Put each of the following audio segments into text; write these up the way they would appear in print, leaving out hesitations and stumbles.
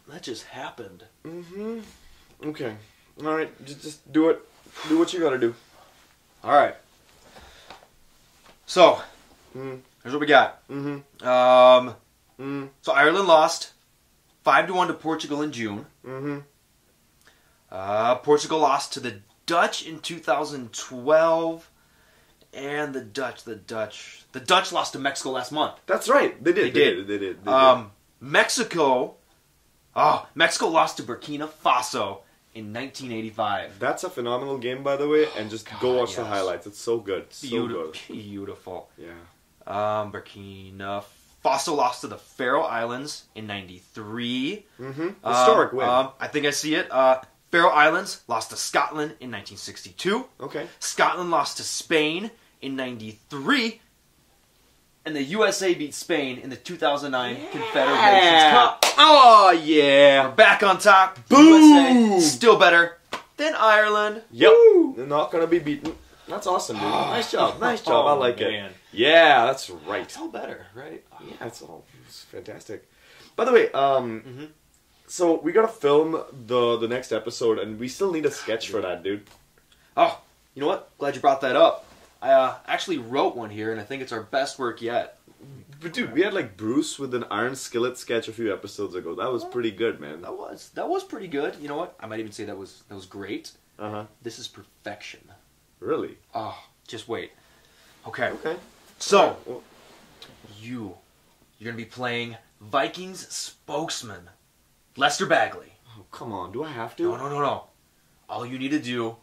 That just happened. Mm-hmm. Okay. All right. Just do it. Do what you gotta do. All right. So, here's what we got. So Ireland lost 5-1 to Portugal in June. Portugal lost to the Dutch in 2012, and the Dutch lost to Mexico last month. That's right. They did. They did. Mexico lost to Burkina Faso in 1985. That's a phenomenal game, by the way, and just go watch the highlights. It's so good. Beautiful. Yeah. Burkina Faso lost to the Faroe Islands in 93. Historic win. I think I see it. Faroe Islands lost to Scotland in 1962. Okay. Scotland lost to Spain in 93. And the USA beat Spain in the 2009 Confederations Cup. Oh, yeah. We're back on top. Boom. USA still better than Ireland. Yep. They're not going to be beaten. That's awesome, dude. Nice job. Nice job. I like it. Yeah, that's right. It's all better, right? Yeah, it's fantastic. By the way, so we gotta film the next episode, and we still need a sketch for that, dude. Oh, you know what? Glad you brought that up. I actually wrote one here, and I think it's our best work yet. But dude, we had like Bruce with an iron skillet sketch a few episodes ago. That was pretty good, man. That was pretty good. You know what? I might even say that was great. This is perfection. Really? Oh, just wait. Okay. Okay. So, you're gonna be playing Vikings spokesman, Lester Bagley. Oh, come on. Do I have to? No. All you need to do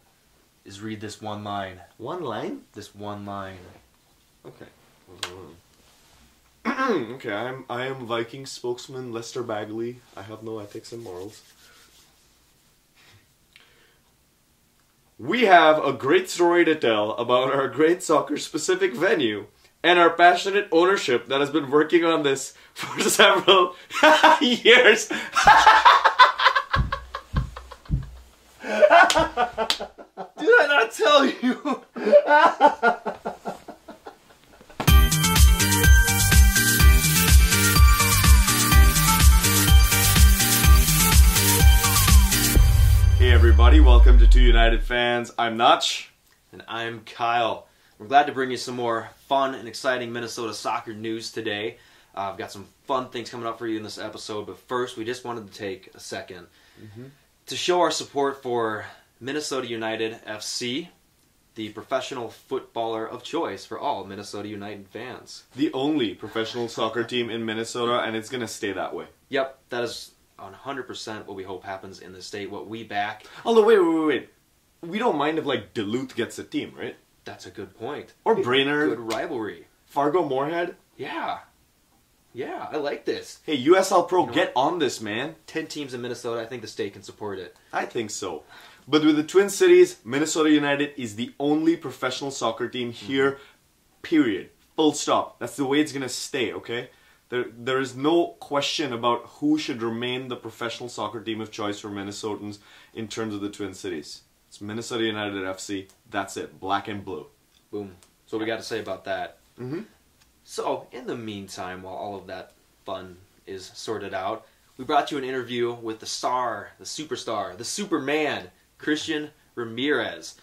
is read this one line. One line? This one line. Okay. Okay, I am Viking spokesman Lester Bagley. I have no ethics and morals. We have a great story to tell about our great soccer-specific venue and our passionate ownership that has been working on this for several years. Did I not tell you? Hey everybody, welcome to Two United Fans. I'm Nach. And I'm Kyle. We're glad to bring you some more fun and exciting Minnesota soccer news today. I've got some fun things coming up for you in this episode, but first we just wanted to take a second to show our support for Minnesota United FC, the professional footballer of choice for all Minnesota United fans. The only professional soccer team in Minnesota, and it's going to stay that way. Yep, that is 100% what we hope happens in the state, what we back. Although, wait. We don't mind if, like, Duluth gets a team, right? That's a good point. Or Brainerd. Good rivalry. Fargo Moorhead. Yeah, I like this. Hey, USL Pro, get on this, man. 10 teams in Minnesota, I think the state can support it. I think so. But with the Twin Cities, Minnesota United is the only professional soccer team here, period. Full stop. That's the way it's going to stay, okay? There is no question about who should remain the professional soccer team of choice for Minnesotans in terms of the Twin Cities. It's Minnesota United FC. That's it. Black and blue. Boom. So what we got to say about that. So, in the meantime, while all of that fun is sorted out, we brought you an interview with the star, the superstar, the Superman, Christian Ramirez.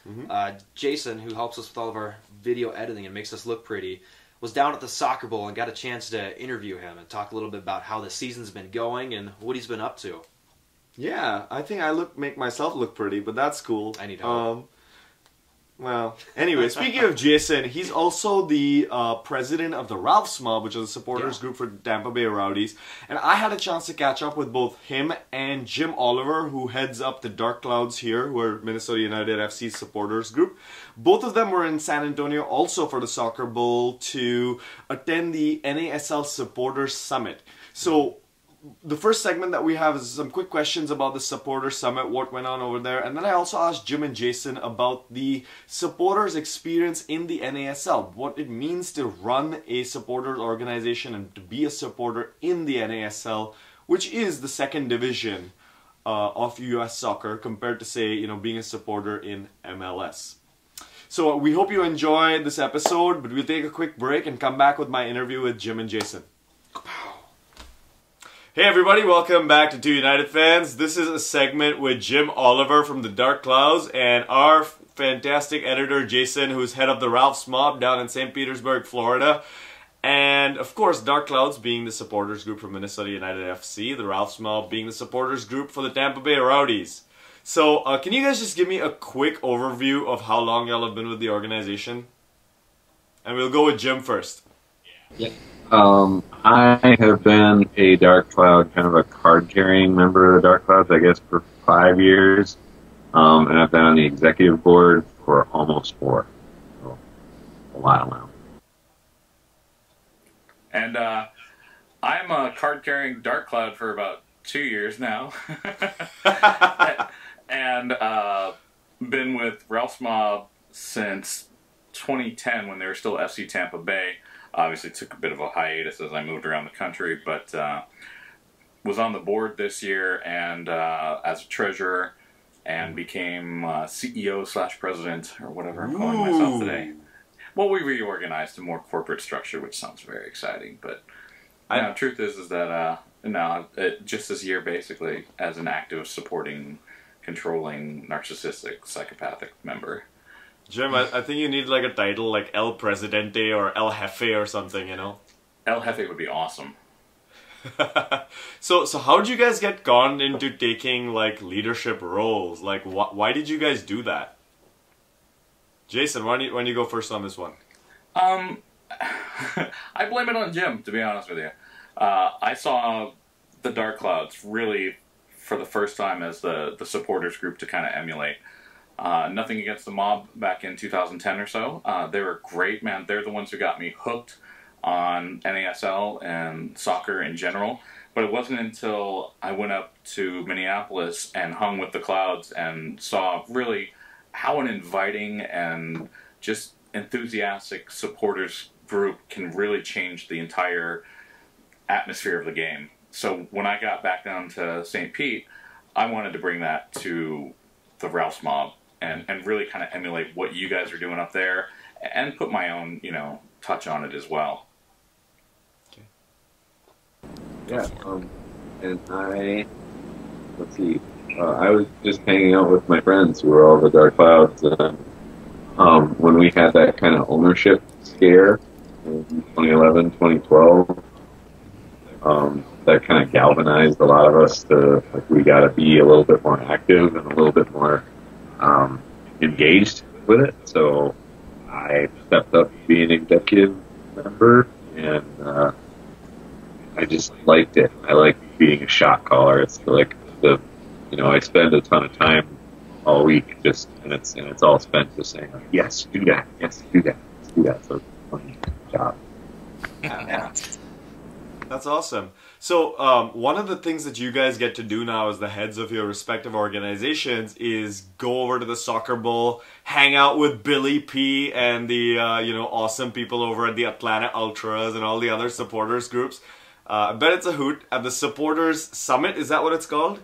Jason, who helps us with all of our video editing and makes us look pretty, was down at the Soccer Bowl and got a chance to interview him and talk a little bit about how the season's been going and what he's been up to. Yeah, I think I make myself look pretty, but that's cool. I need help. Well, anyway, speaking of Jason, he's also the president of the Ralph's Mob, which is a supporters group for Tampa Bay Rowdies. And I had a chance to catch up with both him and Jim Oliver, who heads up the Dark Clouds here, who are Minnesota United FC's supporters group. Both of them were in San Antonio also for the Soccer Bowl to attend the NASL Supporters Summit. So the first segment that we have is some quick questions about the Supporters Summit, what went on over there, and then I also asked Jim and Jason about the supporters' experience in the NASL, what it means to run a supporters organization and to be a supporter in the NASL, which is the second division of US soccer compared to, say, being a supporter in MLS. So we hope you enjoyed this episode, but we'll take a quick break and come back with my interview with Jim and Jason. Hey everybody, welcome back to Two United Fans. This is a segment with Jim Oliver from the Dark Clouds and our fantastic editor Jason, who's head of the Ralph's Mob down in St. Petersburg, Florida. And of course, Dark Clouds being the supporters group for Minnesota United FC, the Ralph's Mob being the supporters group for the Tampa Bay Rowdies. So, can you guys just give me a quick overview of how long y'all have been with the organization? And we'll go with Jim first. Yeah. I have been a Dark Cloud, kind of a card-carrying member of the Dark Clouds, I guess, for 5 years. And I've been on the executive board for almost 4. So, a while now. And I'm a card-carrying Dark Cloud for about 2 years now. And been with Ralph's Mob since 2010 when they were still FC Tampa Bay. Obviously took a bit of a hiatus as I moved around the country, but was on the board this year and as a treasurer, and became CEO/president or whatever I'm calling myself today. Well, we reorganized to more corporate structure, which sounds very exciting, but truth is that just this year basically as an active supporting, controlling, narcissistic, psychopathic member. Jim, I think you need like a title like El Presidente or El Jefe or something, you know? El Jefe would be awesome. So how did you guys get gone into taking like leadership roles? Like, why did you guys do that? Jason, why don't you go first on this one? I blame it on Jim, to be honest with you. I saw the Dark Clouds really for the first time as the supporters group to kind of emulate. Nothing against the mob back in 2010 or so. They were great, man. They're the ones who got me hooked on NASL and soccer in general. But it wasn't until I went up to Minneapolis and hung with the Clouds and saw really how an inviting and just enthusiastic supporters group can really change the entire atmosphere of the game. So when I got back down to St. Pete, I wanted to bring that to the Ralph's Mob and really kind of emulate what you guys are doing up there and put my own, touch on it as well. Okay. Yeah, and let's see, I was just hanging out with my friends who were all the Dark Clouds, and when we had that kind of ownership scare in 2011, 2012, that kind of galvanized a lot of us to, like, we got to be a little bit more active and a little bit more engaged with it. So I stepped up to be an executive member, and I just liked it. I liked being a shot caller. It's like I spend a ton of time all week and it's all spent just saying, like, yes, do that, yes, do that, let's do that. So it's a fun job. Yeah. That's awesome. So one of the things that you guys get to do now as the heads of your respective organizations is go over to the soccer bowl, hang out with Billy P and the awesome people over at the Atlanta Ultras and all the other supporters groups. I bet it's a hoot. At the Supporters Summit, is that what it's called?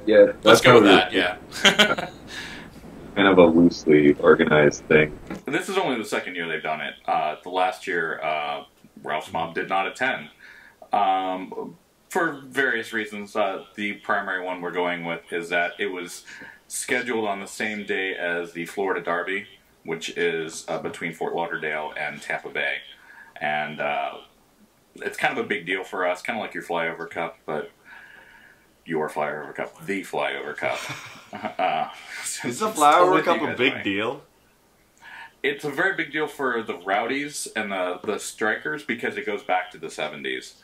Yeah. Let's go with that, yeah. Kind of a loosely organized thing. This is only the second year they've done it. The last year, Ralph's Mob did not attend. For various reasons. The primary one we're going with is that it was scheduled on the same day as the Florida Derby, which is between Fort Lauderdale and Tampa Bay. And it's kind of a big deal for us, kind of like your Flyover Cup, but your Flyover Cup, the Flyover Cup. Is the Flyover Cup a big deal? It's a very big deal for the Rowdies and the Strikers because it goes back to the 70s.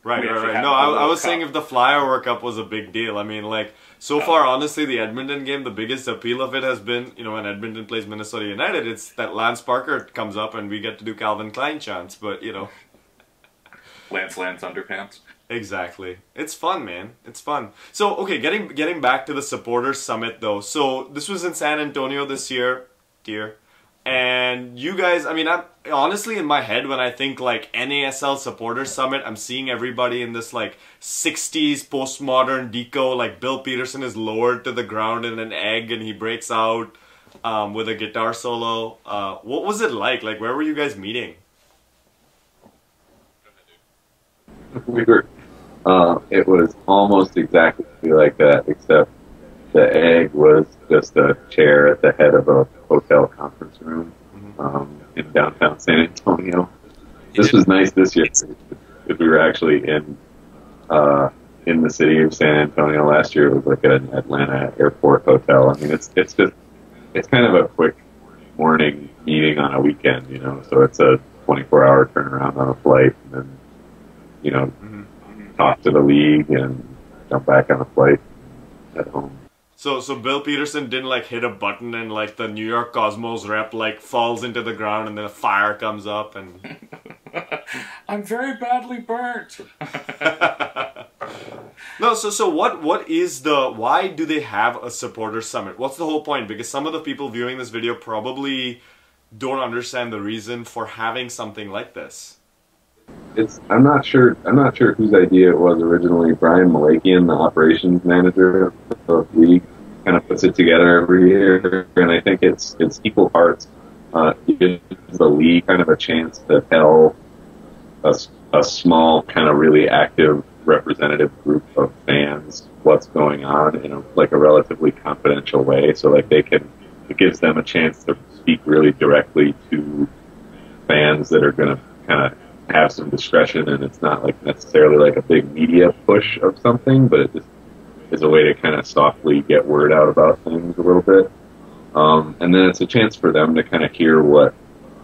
Right. No, I was saying if the Flyover Cup was a big deal. I mean, like, so far, honestly, the Edmonton game, the biggest appeal of it has been, when Edmonton plays Minnesota United, it's that Lance Parker comes up and we get to do Calvin Klein chants, but, Lance Underpants. Exactly. It's fun, man. It's fun. So, okay, getting back to the Supporters Summit, though. So, this was in San Antonio this year, and you guys, I mean, I'm honestly in my head when I think like NASL Supporters Summit, I'm seeing everybody in this like 60s postmodern deco, like Bill Peterson is lowered to the ground in an egg and he breaks out with a guitar solo. What was it like? Like, where were you guys meeting? we were. It was almost exactly like that, except the egg was just a chair at the head of a hotel conference room in downtown San Antonio. This was nice this year because we were actually in the city of San Antonio. Last year it was like an Atlanta airport hotel. I mean, it's kind of a quick morning meeting on a weekend, you know. So it's a 24-hour turnaround on a flight, and then talk to the league and jump back on a flight at home. So Bill Peterson didn't like hit a button and like the New York Cosmos rep like falls into the ground and then a fire comes up and I'm very badly burnt. No, so what is why do they have a supporter summit? What's the whole point? Because some of the people viewing this video probably don't understand the reason for having something like this. I'm not sure whose idea it was originally. Brian Malakian, the operations manager of the league, kind of puts it together every year, and I think it's equal parts. It gives the league kind of a chance to tell a small, kind of really active representative group of fans what's going on in a relatively confidential way. So it gives them a chance to speak really directly to fans that are going to kind of have some discretion, and it's not necessarily like a big media push of something, but it just is a way to kind of softly get word out about things a little bit. And then it's a chance for them to kind of hear what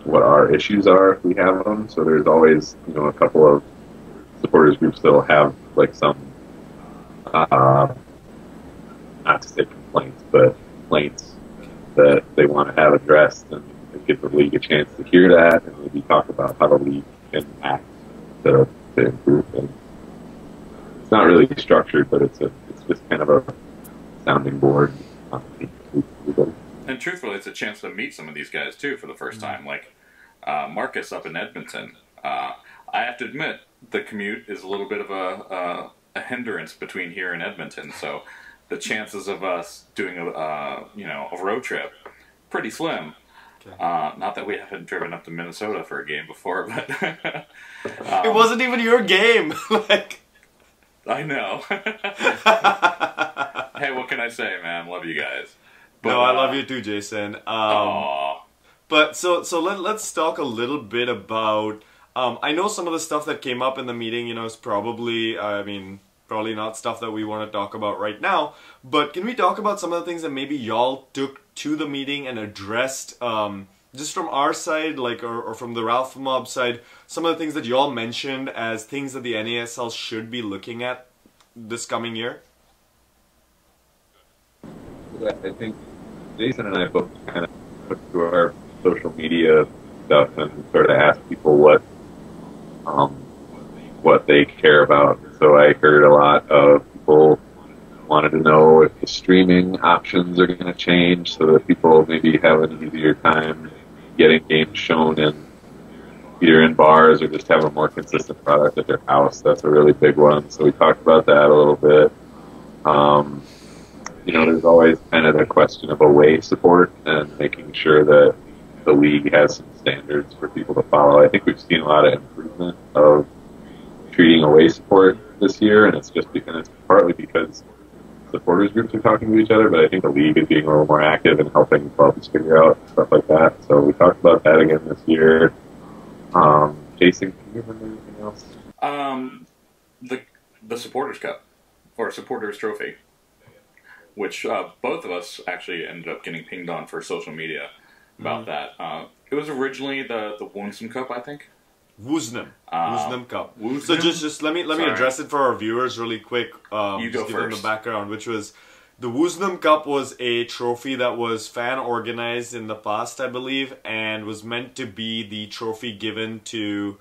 our issues are if we have them. So there's always, a couple of supporters groups that'll have some, not to say complaints, but complaints that they want to have addressed, and give the league a chance to hear that and maybe talk about how the league can act to improve things. It's not really structured, but it's just kind of a sounding board. And truthfully, it's a chance to meet some of these guys too for the first time. Like Marcus up in Edmonton. I have to admit, the commute is a little bit of a hindrance between here and Edmonton. So the chances of us doing a road trip pretty slim. Okay. Not that we haven't driven up to Minnesota for a game before, but it wasn't even your game. I know. Hey, what can I say, man? Love you guys. But, no, I love you too, Jason. But so let's talk a little bit about. I know some of the stuff that came up in the meeting, is probably, probably not stuff that we want to talk about right now. But can we talk about some of the things that maybe y'all took to the meeting and addressed, just from our side, or from the Ralph Mob side, some of the things that y'all mentioned as things that the NASL should be looking at this coming year? I think Jason and I both kind of looked through our social media stuff and sort of asked people what they care about. So I heard a lot of people wanted to know if the streaming options are going to change so that people maybe have an easier time getting games shown either in bars or just have a more consistent product at their house. That's a really big one. So we talked about that a little bit. There's always kind of the question of away support and making sure that the league has some standards for people to follow. I think we've seen a lot of improvement of treating away support this year, and it's partly because supporters groups are talking to each other, but I think the league is being a little more active in helping clubs figure out stuff like that. So we talked about that again this year. Jason, can you remember anything else? The Supporters Cup, or Supporters Trophy, which both of us actually ended up getting pinged on for social media about that. It was originally the Woonsome Cup, I think. Woosnam Cup. Woosnam? So just let me address it for our viewers really quick. You go just give them first. the background, which was the Woosnam Cup was a trophy that was fan organized in the past, I believe, and was meant to be the trophy given to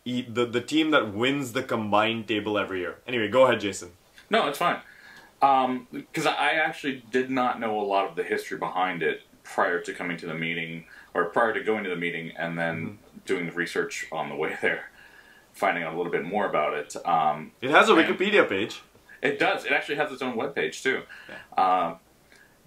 the team that wins the combined table every year. Anyway, go ahead, Jason. No, it's fine. Because I actually did not know a lot of the history behind it prior to coming to the meeting, or prior to going to the meeting, and then doing the research on the way there, finding out a little bit more about it. It has a Wikipedia page. It does. It actually has its own webpage too. Yeah.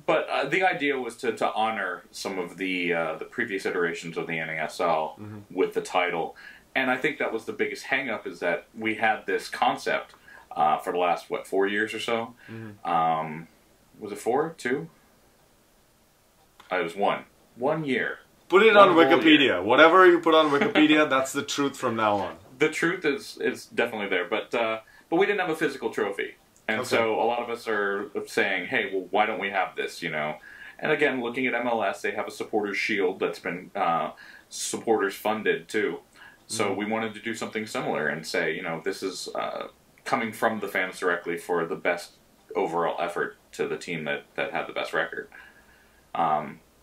But the idea was to honor some of the previous iterations of the NASL with the title, And I think that was the biggest hang-up, is that we had this concept for the last, 4 years or so? Mm-hmm. Was it 4? 2? It was 1. 1 year. Put it on Wikipedia. Whatever you put on Wikipedia, that's the truth from now on. The truth is definitely there, but we didn't have a physical trophy. And so a lot of us are saying, hey, well, why don't we have this, you know? And again, looking at MLS, they have a supporters shield that's been supporters funded too. So we wanted to do something similar and say, you know, this is coming from the fans directly for the best overall effort to the team that had the best record.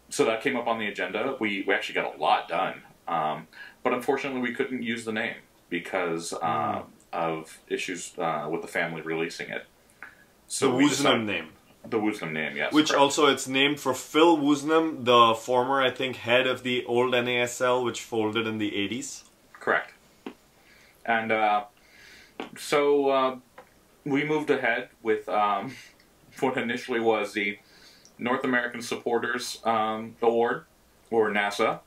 So that came up on the agenda. We actually got a lot done. But unfortunately, we couldn't use the name because of issues with the family releasing it. So the Woosnam name. The Woosnam name, yes. Which correct. also, it's named for Phil Woosnam, the former, I think, head of the old NASL, which folded in the 80s. Correct. And so we moved ahead with what initially was the North American Supporters Award, or NASA.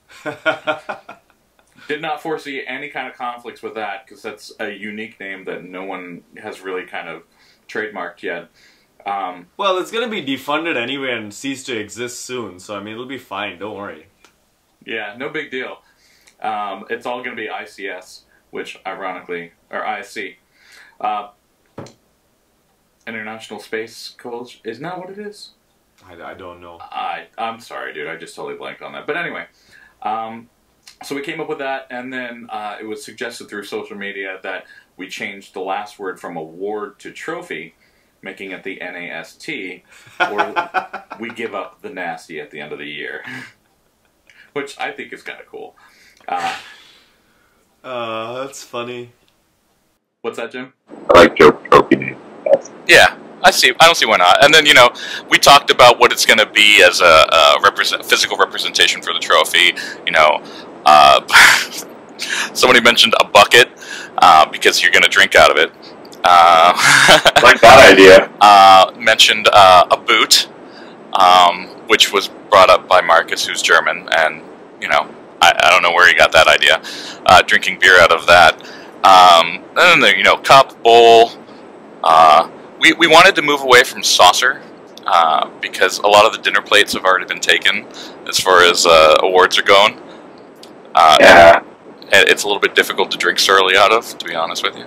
Did not foresee any kind of conflicts with that, because that's a unique name that no one has really kind of trademarked yet. Well, it's going to be defunded anyway and cease to exist soon, so I mean, it'll be fine, don't worry. Yeah, no big deal. It's all going to be ICS, which ironically, or ISC. International Space Coalition, isn't that what it is? I don't know. I'm sorry, dude, I just totally blanked on that. But anyway, so we came up with that, and then it was suggested through social media that we changed the last word from award to trophy, making it the NAST, or we give up the nasty at the end of the year. Which I think is kind of cool. That's funny. What's that, Jim? I like trophy name. Yeah, I don't see why not. And then, you know, we talked about what it's going to be as a physical representation for the trophy. You know, somebody mentioned a bucket because you're going to drink out of it. Like that idea. Mentioned a boot, which was brought up by Marcus, who's German, and, you know, I don't know where he got that idea. Drinking beer out of that. And then, you know, cup, bowl. We wanted to move away from saucer because a lot of the dinner plates have already been taken as far as awards are going. Yeah. And it's a little bit difficult to drink surly out of, to be honest with you.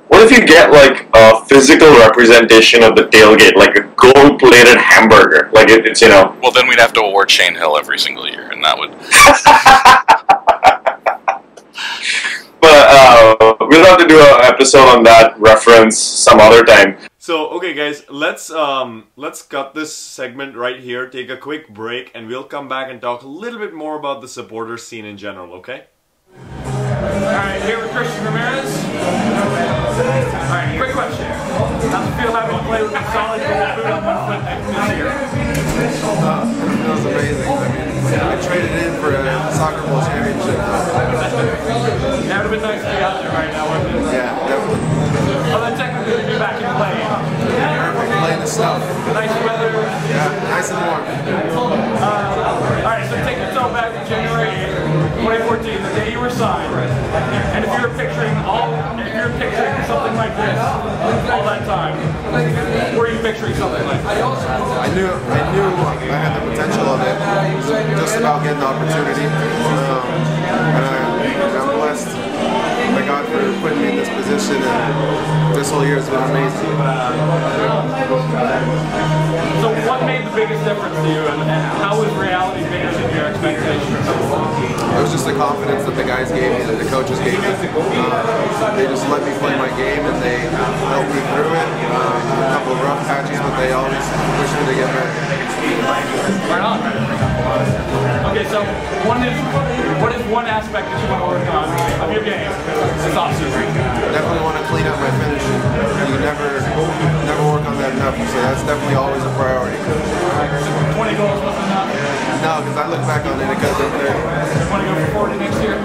What if you get like a physical representation of the tailgate, like a gold-plated hamburger? Like it's, you know. Well, then we'd have to award Shane Hill every single year, and that would. But we'll have to do an episode on that reference some other time. So, okay guys, let's cut this segment right here, take a quick break, and we'll come back and talk a little bit more about the supporter scene in general, okay? Alright, here with Ramirez. Alright, quick question. How's it feel having to play with a solid goal boot on one foot this year? It feels amazing. I mean, I traded in for a soccer bowl championship. That would have been nice to be out there right now, wouldn't it? Yeah, definitely. Although technically we'd be back in play. Perfect playing the snow. Nice weather. Yeah, nice and warm. Alright, so take yourself back to January 8th, 2014, the day you were signed. And if you're picturing something like this all that time, were you picturing something like that? I knew I had the potential of it. It was just about getting the opportunity. And I'm blessed by God for putting me in this position, and this whole year has been amazing. So what made the biggest difference to you, and how was reality bigger than your expectations? It was just the confidence that the guys gave me, that the coaches gave me. They just let me play my game, and they helped me through it. A couple of rough patches, but they always pushed me to get better. Right on. Okay, so what is one aspect that you want to work on of your game this offseason? Definitely want to clean up my finishing. You never work on that enough, so that's definitely always a priority. 20 goals wasn't enough? No, because I look back on it, it could have been 30. You want to go for 40 next year?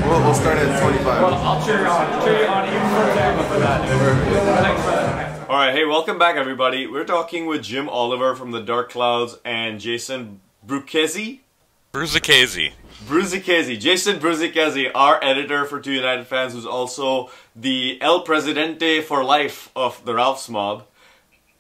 We'll start at 25. Well, I'll cheer you on. Cheer you on even for that. Thanks for that. Alright, hey, welcome back everybody. We're talking with Jim Oliver from the Dark Clouds and Jason Bruzzichesi. Bruzzichesi. Bruzzichesi, Jason Bruzzichesi, our editor for Two United Fans, who's also the El Presidente for life of the Ralph's Mob.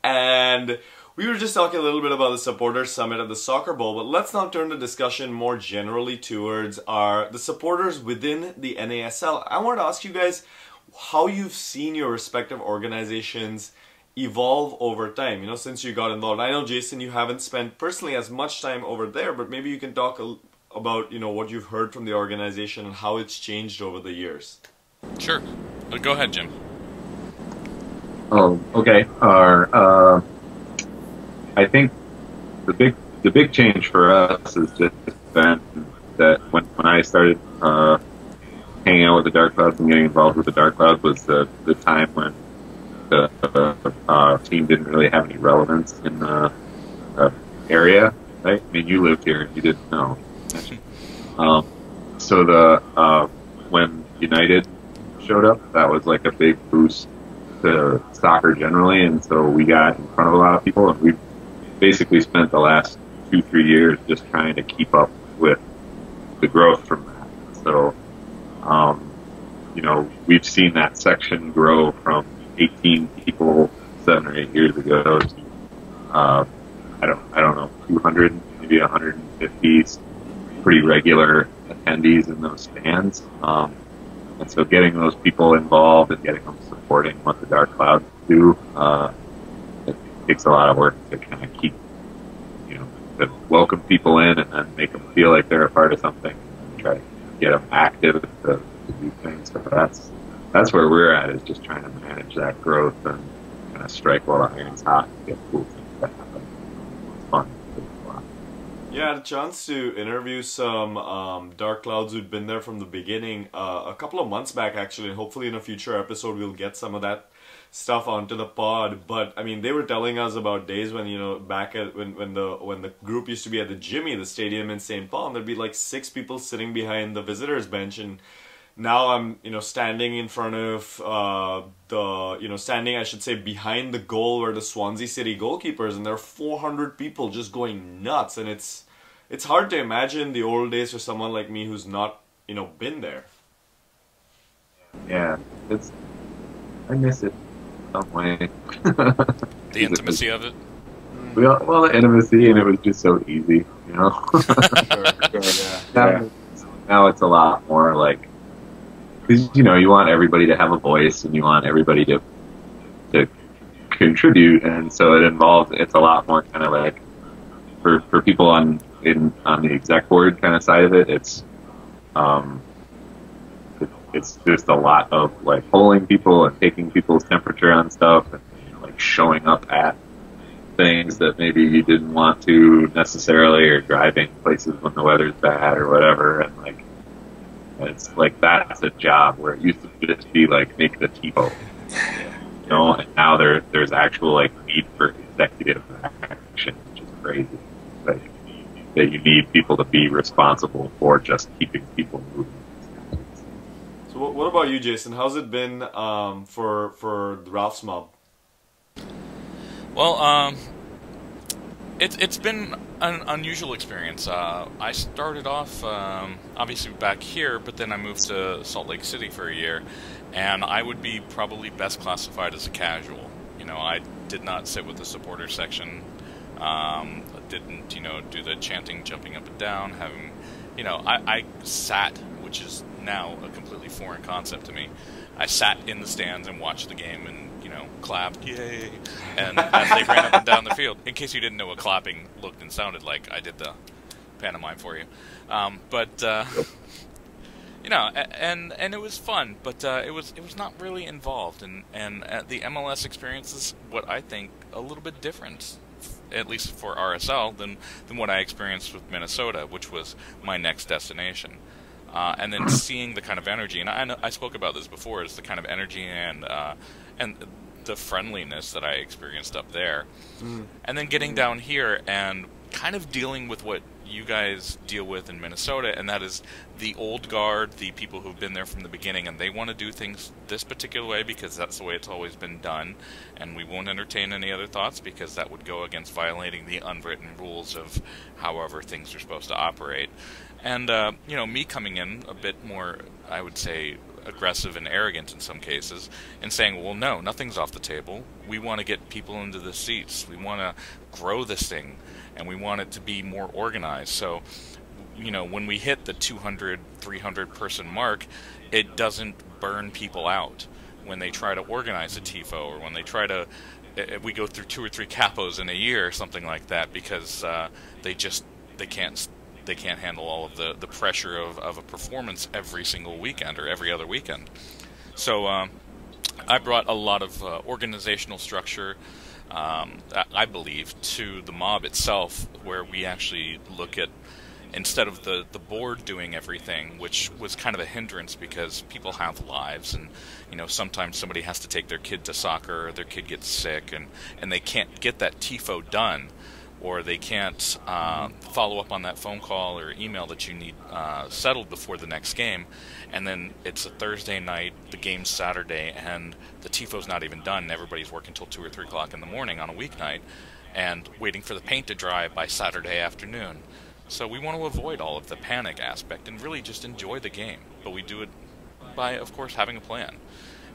And we were just talking a little bit about the supporters summit at the Soccer Bowl, but let's now turn the discussion more generally towards the supporters within the NASL. I wanted to ask you guys how you've seen your respective organizations evolve over time, you know, since you got involved. I know, Jason, you haven't spent personally as much time over there, but maybe you can talk about, you know, what you've heard from the organization and how it's changed over the years. Sure. Go ahead, Jim. Oh, okay. I think the big change for us has just been that when I started hanging out with the Dark Clouds and getting involved with the Dark Clouds was the time when the team didn't really have any relevance in the area, right? I mean, you lived here and you didn't know. So when United showed up, that was like a big boost to soccer generally, and so we got in front of a lot of people, and we've basically spent the last 2-3 years just trying to keep up with the growth from that. So, you know, we've seen that section grow from 18 people 7 or 8 years ago to I don't know, 200, maybe 150 pretty regular attendees in those stands. And so getting those people involved and getting them supporting what the Dark Clouds do, it takes a lot of work to kind of keep, you know, to welcome people in and then make them feel like they're a part of something and try to get them active to do things. So that's where we're at, is just trying to manage that growth and kind of strike while the iron's hot and get cool things to happen. It's fun. Yeah, I had a chance to interview some Dark Clouds who'd been there from the beginning a couple of months back, actually, and hopefully in a future episode we'll get some of that stuff onto the pod. But I mean, they were telling us about days when, you know, back at when the group used to be at the Jimmy, the stadium in St. Paul, and there'd be like 6 people sitting behind the visitors bench, and now I'm, you know, standing in front of standing, I should say, behind the goal where the Swansea City goalkeeper is, and there are 400 people just going nuts, and it's hard to imagine the old days for someone like me who's not, you know, been there. Yeah, I miss it some way. The intimacy of it? Well, the intimacy, and it was just so easy, you know? Yeah. Now it's a lot more like, because, you know, you want everybody to have a voice and you want everybody to contribute, and so it's a lot more kind of like, for people on the exec board kind of side of it, it's just a lot of like polling people and taking people's temperature on stuff and, you know, like showing up at things that maybe you didn't want to necessarily, or driving places when the weather's bad or whatever, and like it's like that's a job where it used to just be like make the TiVo, you know, and now there's actual like need for executive action, which is crazy. Like, that you need people to be responsible for just keeping people moving. So what about you, Jason? How's it been for the Ralph's Mob? Well, it's been an unusual experience. I started off obviously back here, but then I moved to Salt Lake City for a year, and I would be probably best classified as a casual. You know, I did not sit with the supporter section. Didn't, you know, do the chanting, jumping up and down, having, you know, I sat, which is now a completely foreign concept to me. I sat in the stands and watched the game and, you know, clapped, yay, and as they ran up and down the field. In case you didn't know what clapping looked and sounded like, I did the pantomime for you. You know, and it was fun, but it was not really involved, and the MLS experience is what I think a little bit different, at least for RSL, than what I experienced with Minnesota, which was my next destination. And then seeing the kind of energy, and I spoke about this before, is the kind of energy and the friendliness that I experienced up there. And then getting down here and kind of dealing with what you guys deal with in Minnesota, and that is the old guard, the people who've been there from the beginning, and they want to do things this particular way because that's the way it's always been done, and we won't entertain any other thoughts because that would go against violating the unwritten rules of however things are supposed to operate. And, you know, me coming in a bit more, I would say, aggressive and arrogant in some cases, and saying, well, no, nothing's off the table. We want to get people into the seats. We want to grow this thing, and we want it to be more organized. So, you know, when we hit the 200, 300 person mark, it doesn't burn people out when they try to organize a TIFO, or when they try to, we go through 2 or 3 capos in a year or something like that, because they can't handle all of the pressure of a performance every single weekend or every other weekend. So I brought a lot of organizational structure, I believe, to the mob itself, where we actually look at, instead of the board doing everything, which was kind of a hindrance because people have lives, and you know, sometimes somebody has to take their kid to soccer, or their kid gets sick, and they can't get that TIFO done, or they can't follow up on that phone call or email that you need settled before the next game, and then it's a Thursday night, the game's Saturday, and the TIFO's not even done, and everybody's working until 2 or 3 o'clock in the morning on a weeknight, and waiting for the paint to dry by Saturday afternoon. So we want to avoid all of the panic aspect and really just enjoy the game, but we do it by, of course, having a plan.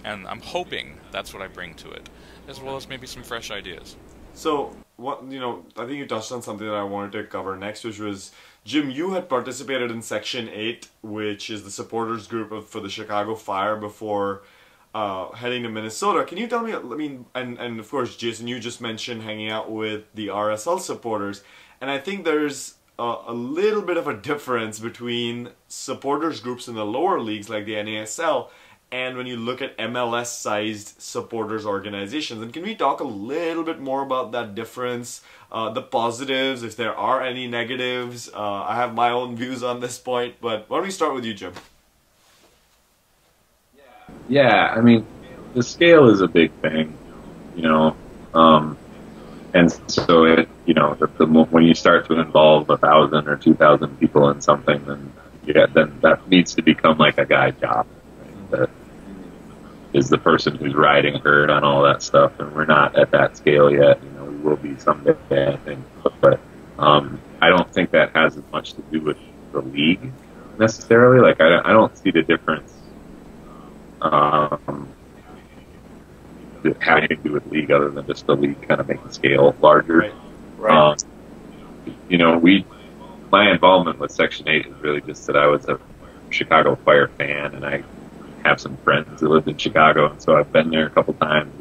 And I'm hoping that's what I bring to it, as well as maybe some fresh ideas. So, what, you know, I think you touched on something that I wanted to cover next, which was, Jim, you had participated in Section 8, which is the supporters group for the Chicago Fire before heading to Minnesota. Can you tell me, I mean, and of course, Jason, you just mentioned hanging out with the RSL supporters, and I think there's a little bit of a difference between supporters groups in the lower leagues like the NASL and when you look at MLS-sized supporters organizations. And can we talk a little bit more about that difference, the positives, if there are any negatives? I have my own views on this point, but why don't we start with you, Jim? Yeah, I mean, the scale is a big thing, you know, and so it, you know, when you start to involve 1,000 or 2,000 people in something, then then that needs to become like a guy job. Right? That is the person who's riding herd on all that stuff, and we're not at that scale yet. You know, we will be someday, I think, but I don't think that has as much to do with the league necessarily. Like, I don't see the difference having to do with league other than just the league kind of making scale larger. Right. You know, my involvement with Section 8 is really just that I was a Chicago Fire fan, and I have some friends who lived in Chicago, and so I've been there a couple times.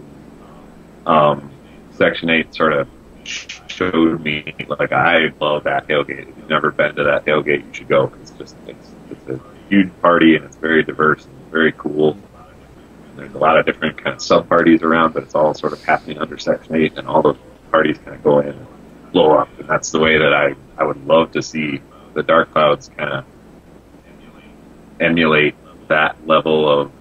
Section 8 sort of showed me, like, I love that tailgate. If you've never been to that tailgate, you should go. It's a huge party, and it's very diverse and very cool. There's a lot of different kind of sub-parties around, but it's all sort of happening under Section 8, and all those parties kind of go in and blow up. And that's the way that I would love to see the Dark Clouds kind of emulate that level of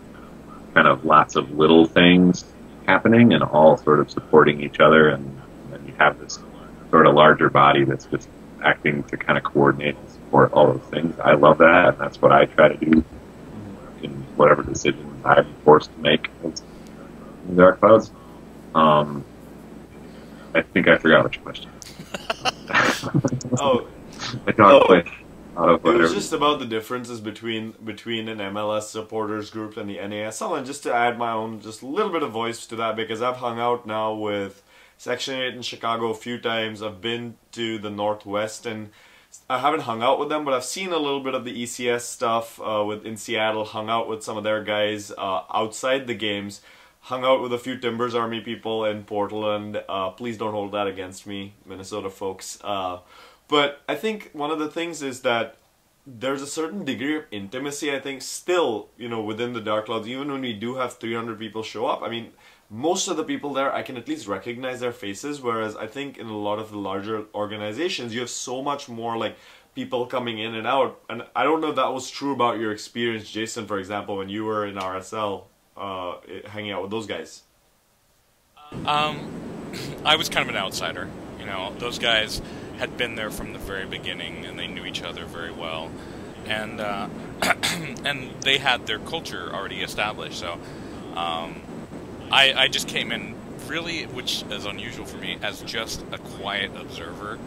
kind of lots of little things happening and all sort of supporting each other. And you have this sort of larger body that's just acting to kind of coordinate and support all those things. I love that, and that's what I try to do in whatever decisions I'm forced to make in the Dark Clouds. I think I forgot which question. It was just about the differences between an MLS supporters group and the NASL, and just to add my own just a little bit of voice to that, because I've hung out now with Section 8 in Chicago a few times. I've been to the Northwest, and I haven't hung out with them, but I've seen a little bit of the ECS stuff in Seattle, hung out with some of their guys outside the games, hung out with a few Timbers Army people in Portland. Please don't hold that against me, Minnesota folks. But I think one of the things is that there's a certain degree of intimacy, I think, still, you know, within the Dark Clouds, even when we do have 300 people show up. I mean, most of the people there, I can at least recognize their faces, whereas I think in a lot of the larger organizations, you have so much more, like, people coming in and out. And I don't know if that was true about your experience, Jason, for example, when you were in RSL, hanging out with those guys. I was kind of an outsider. You know, those guys, had been there from the very beginning, and they knew each other very well, and and they had their culture already established. So I just came in really, which is unusual for me, as just a quiet observer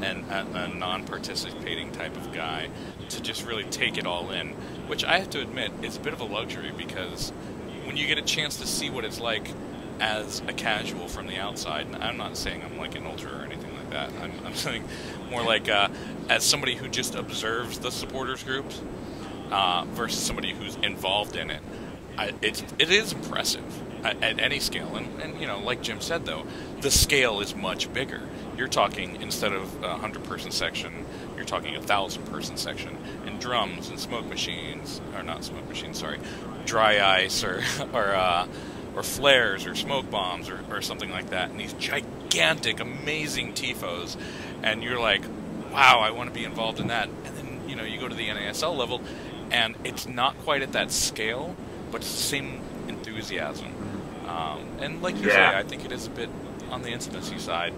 and a non-participating type of guy, to just really take it all in, which I have to admit is a bit of a luxury, because when you get a chance to see what it's like as a casual from the outside, and I'm not saying I'm like an ultra or anything like that, I'm saying more like as somebody who just observes the supporters groups versus somebody who's involved in it, it is impressive at any scale. And you know, like Jim said though, the scale is much bigger. You're talking, instead of a 100-person section, you're talking a 1,000-person section, and drums and smoke machines, or not smoke machines, sorry, dry ice or flares or smoke bombs or something like that, and these gigantic, amazing tifos, and you're like, wow, I want to be involved in that. And then, you know, you go to the NASL level, and it's not quite at that scale, but it's the same enthusiasm. And like you say, I think it is a bit on the intimacy side,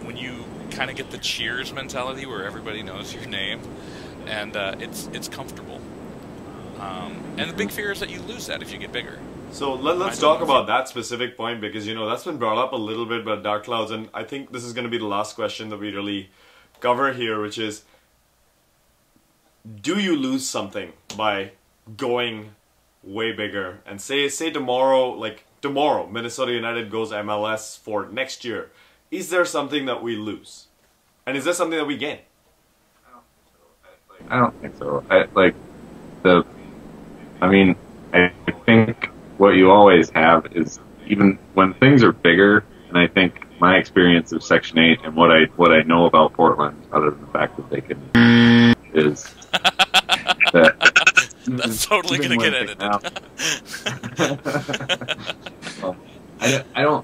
when you kind of get the cheers mentality where everybody knows your name, and it's comfortable. And the big fear is that you lose that if you get bigger. So let's talk about that specific point, because, you know, that's been brought up a little bit about Dark Clouds, and I think this is going to be the last question that we really cover here, which is, do you lose something by going way bigger? And say tomorrow, Minnesota United goes MLS for next year. Is there something that we lose? And is there something that we gain? I don't think so. I think what you always have is, even when things are bigger, and I think my experience of Section 8 and what I know about Portland, other than the fact that they can, is that that's totally going to get edited. Well,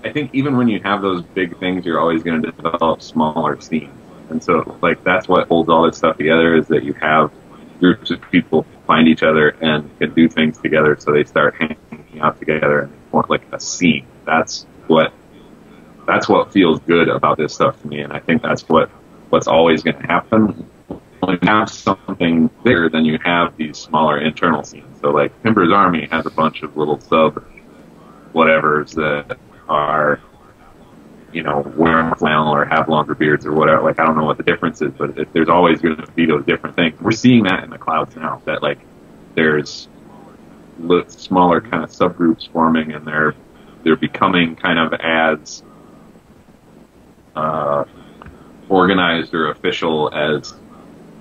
I think even when you have those big things, you're always going to develop smaller scenes. And so, like, that's what holds all this stuff together, is that you have groups of people find each other and can do things together, so they start hanging out together and more like a scene. That's what feels good about this stuff to me, and I think that's what's always going to happen. When you have something bigger, then you have these smaller internal scenes. So, like, Timber's Army has a bunch of little sub-whatevers that are, you know, wearing flannel or have longer beards or whatever. Like, I don't know what the difference is, but there's always going to be those different things. We're seeing that in the Clouds now, that, like, there's smaller kind of subgroups forming, and they're becoming kind of as organized or official as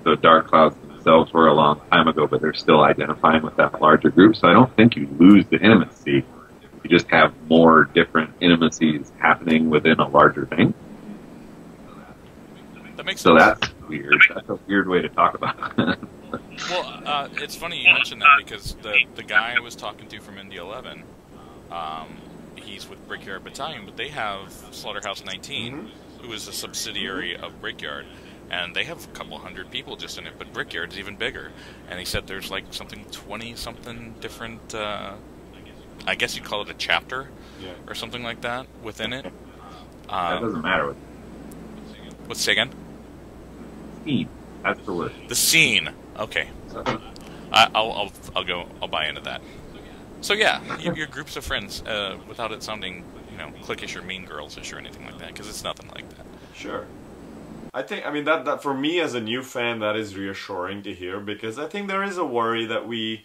the Dark Clouds themselves were a long time ago, but they're still identifying with that larger group. So I don't think you lose the intimacy. You just have more different intimacies happening within a larger thing. That makes sense. So that's weird. That's a weird way to talk about it. Well, it's funny you mentioned that, because the guy I was talking to from Indy 11, he's with Brickyard Battalion, but they have Slaughterhouse 19, who is a subsidiary of Brickyard, and they have a couple hundred people just in it, but Brickyard's even bigger. And he said there's like something 20-something different, I guess you'd call it a chapter, or something like that within it. That doesn't matter. Let's say again? Scene. That's the word. The scene. Okay. I'll buy into that. So yeah, your groups of friends, without it sounding, you know, cliquish or mean girls-ish or anything like that, because it's nothing like that. Sure. I mean, that for me as a new fan, that is reassuring to hear, because I think there is a worry that we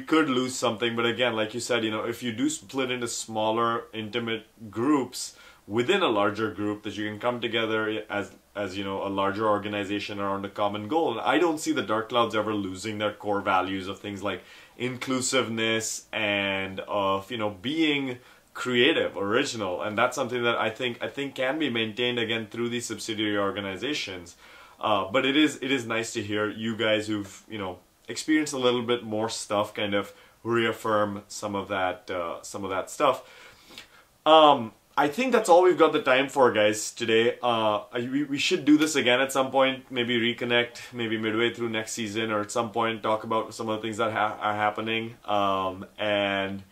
could lose something. But again, like you said, you know, if you do split into smaller, intimate groups within a larger group, that you can come together as you know, a larger organization around a common goal. And I don't see the Dark Clouds ever losing their core values of things like inclusiveness and of, you know, being creative, original, and that's something that I think can be maintained again through these subsidiary organizations. But it is nice to hear you guys who've, you know, experienced a little bit more stuff kind of reaffirm some of that stuff. I think that's all we've got the time for, guys, today. We should do this again at some point, maybe reconnect, maybe midway through next season, or at some point talk about some of the things that are happening. And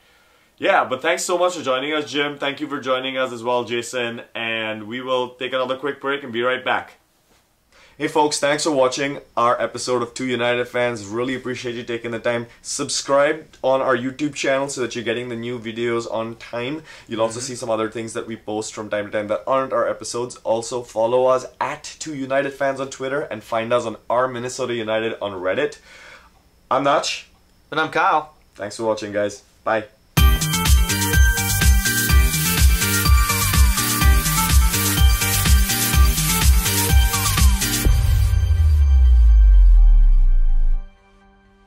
yeah, but thanks so much for joining us, Jim. Thank you for joining us as well, Jason. And we will take another quick break and be right back. Hey folks, thanks for watching our episode of Two United Fans. Really appreciate you taking the time. Subscribe on our YouTube channel so that you're getting the new videos on time. You'll also see some other things that we post from time to time that aren't our episodes. Also follow us at Two United Fans on Twitter and find us on our Minnesota United on Reddit. I'm Nach. And I'm Kyle. Thanks for watching, guys. Bye.